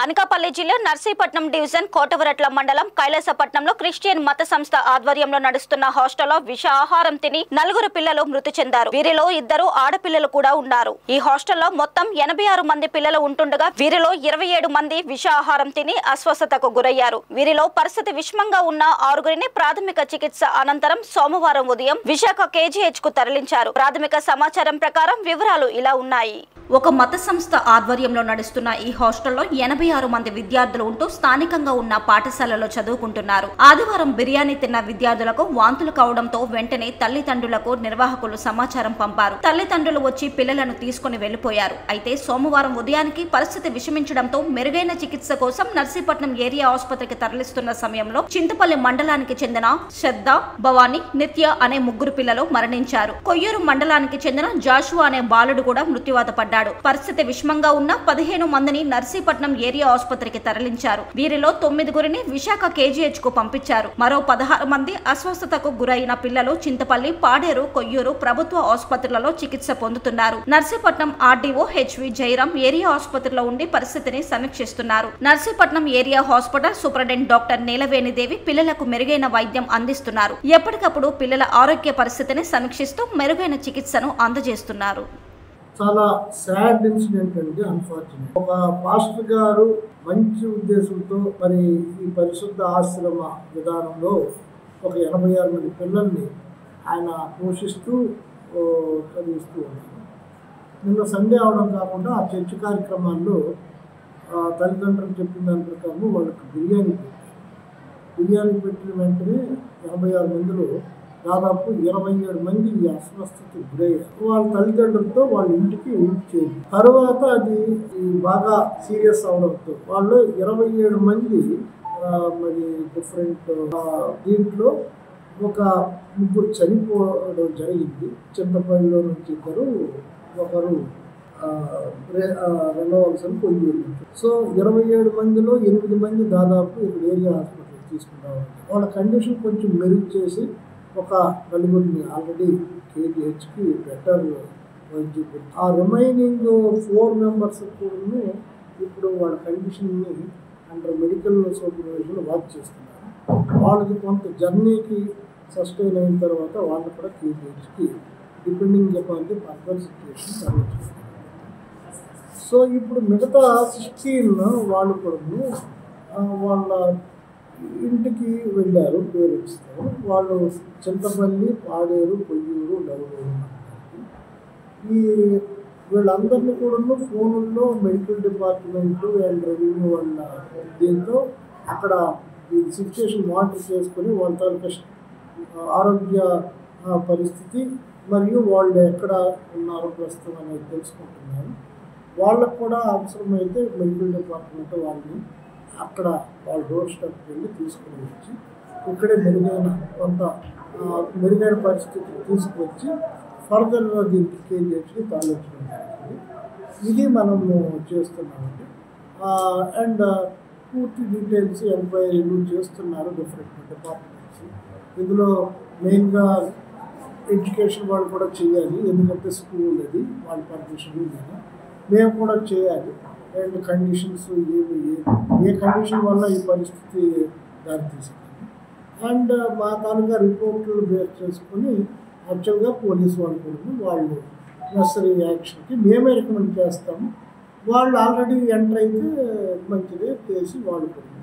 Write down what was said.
అనకాపల్లి జిల్లా నర్సీపట్నం డివిజన్ కోటవరట్ల మండలం కైలాసపట్నంలో క్రిస్టియన్ మత సంస్థ ఆధ్వర్యంలో నడుస్తున్న హాస్టల్లో విష ఆహారం తిని 4 పిల్లలు మృతి చెందారు. వీరిలో 2 ఆడపిల్లలు కూడా ఉన్నారు. ఈ హాస్టల్లో మొత్తం 86 మంది పిల్లలు ఉంటుండగా వీరిలో 27 మంది విష ఆహారం తిని అస్వస్థతకు గురయ్యారు. వీరిలో పరిస్థితి విషమంగా ఉన్న 6గురిని ప్రాథమిక చికిత్స అనంతరం సోమవారం ఉదయం విశాఖ KGH కు తరలించారు. ప్రాథమిక సమాచారం ప్రకారం వివరాలు ఇలా ఉన్నాయి. ఒక మత సంస్థ ఆధ్వర్యంలో నడుస్తున్న ఈ హాస్టల్లో 86 మంది విద్యార్థులు ఉంటూ స్థానికంగా ఉన్న పాఠశాలలో చదువుకుంటున్నారు. ఆదివారం బిర్యానీ తిన్న విద్యార్థులకు వాంతులు కావడంతో వెంటనే తల్లిదండ్రులకు నిర్వాహకులు సమాచారం పంపారు. తల్లిదండ్రులు వచ్చి పిల్లలను తీసుకుని వెళ్లిపోయారు. అయితే సోమవారం ఉదయానికి పరిస్థితి విషమించడంతో మెరుగైన చికిత్స కోసం నర్సీపట్నం ఏరియా ఆసుపత్రికి తరలిస్తున్న సమయంలో చింతపల్లి మండలానికి చెందిన శ్రద్ధ, భవానీ, నిత్య అనే 3 పిల్లలు మరణించారు. కొయ్యూరు మండలానికి చెందిన జాషువా అనే బాలుడు కూడా మృత్యువాత పడ్డాడు. పరిస్థితి విషమంగా ఉన్న 15 మందిని నర్సీపట్నం ఏరియా ఆసుపత్రికి తరలించారు. వీరిలో 9గురిని విశాఖ KGH కు పంపించారు. మరో 16 మంది అస్వస్థతకు గురైన పిల్లలు చింతపల్లి, పాడేరు, కొయ్యూరు ప్రభుత్వ ఆసుపత్రులలో చికిత్స పొందుతున్నారు. Narsipatnam RDO HV Jayaram area ఆసుపత్రిలో ఉండి పరిస్థితిని సమీక్షిస్తున్నారు. Narsipatnam area hospital superintendent doctor Neelavenidevi పిల్లలకు మెరుగైన వైద్యం అందిస్తున్నారు. ఎప్పటికప్పుడు పిల్లల ఆరోగ్య పరిస్థితిని సమీక్షిస్తూ మెరుగైన చికిత్సను అందజేస్తున్నారు. చాలా సాడ్ ఇన్సిడెంట్ అండి. అన్ఫార్చునేట్ ఒక పాస్టర్ గారు మంచి ఉద్దేశంతో మరి ఈ పరిశుద్ధ ఆశ్రమ విధానంలో ఒక 86 మంది పిల్లల్ని ఆయన పోషిస్తూ చదివిస్తూ ఉన్నారు. నిన్న సండే అవడం కాకుండా ఆ చర్చ్ కార్యక్రమాల్లో తల్లిదండ్రులు చెప్పిన దాని ప్రకారం వాళ్ళకి బిర్యానీ పెట్టిన వెంటనే 86 మందిలో దాదాపు 27 మంది ఈ అస్వస్థతకు గురయ్యారు. వాళ్ళ తల్లిదండ్రులతో వాళ్ళ ఇంటికి చేరి తర్వాత అది బాగా సీరియస్ అవడంతో వాళ్ళు 27 మంది మరి డిఫరెంట్ దీంట్లో ఒక 3 చనిపోవడం జరిగింది. చింతపల్లిలో నుంచి ఒకరు రెండవలసిన కొయ్యూరు. సో 27 మందిలో 8 మంది దాదాపు ఇక్కడ ఏరియా హాస్పిటల్ తీసుకుంటారు. వాళ్ళ కండిషన్ కొంచెం మెరుగు చేసి ఒక 4గురిని ఆల్రెడీ KGHకి బెటర్ వైద్యం. ఆ రిమైనింగ్ 4 మెంబర్స్ కూడా ఇప్పుడు వాళ్ళ కండిషన్ని అండర్ మెడికల్ సూపర్విజన్ వాచ్ చేస్తున్నారు. వాళ్ళకి కొంత జర్నీకి సస్టైన్ అయిన తర్వాత వాళ్ళు కూడా KGHకి depending upon the further situation తరలిస్తున్నారు. సో ఇప్పుడు మిగతా 16 వాళ్ళు కూడా వాళ్ళ ఇంటికి వెళ్ళారు పేరెంట్స్తో. వాళ్ళు చింతపల్లి, పాడేరు, కొయ్యూరు, డౌలూరు. వీళ్ళందరినీ కూడా ఫోన్లో మెడికల్ డిపార్ట్మెంట్ అండ్ రెవెన్యూ వాళ్ళ దీంతో అక్కడ ఈ సిచ్యువేషన్ మానిటర్ చేసుకొని వాళ్ళ తాలూకా ఆరోగ్య పరిస్థితి మరియు వాళ్ళు ఎక్కడ ఉన్నారో ప్రస్తుతం అనేది తెలుసుకుంటున్నారు. వాళ్ళకు కూడా అవసరమైతే మెడికల్ డిపార్ట్మెంట్ వాళ్ళని అక్కడ వాళ్ళ డోర్ స్టెప్కి వెళ్ళి తీసుకుని వచ్చి ఇక్కడే మెరుగైన పరిస్థితి తీసుకువచ్చి ఫర్దర్గా దీనికి KGHకి తరలించడం జరిగింది. ఇది మనము చేస్తున్నామండి. అండ్ పూర్తి డీటెయిల్స్ ఎంక్వైరీలు చేస్తున్నారు డిఫరెంట్ డిపార్ట్మెంట్స్. ఇందులో మెయిన్గా ఎడ్యుకేషన్ వాళ్ళు కూడా చేయాలి, ఎందుకంటే స్కూల్ అది వాళ్ళ పర్మిషన్ లేదా మేము కూడా చేయాలి. అండ్ కండిషన్స్ ఏ కండిషన్ వల్ల ఈ పరిస్థితి దారితీసింది అండ్ మా తాలూకా రిపోర్ట్లు బేస్ చేసుకొని యాక్చువల్గా పోలీసు వాళ్ళు కూడా వాళ్ళు నెసరీ యాక్షన్కి మేమే రికమెండ్ చేస్తాము. వాళ్ళు ఆల్రెడీ ఎంటర్ అయితే మంచిదే చేసి వాళ్ళు కూడా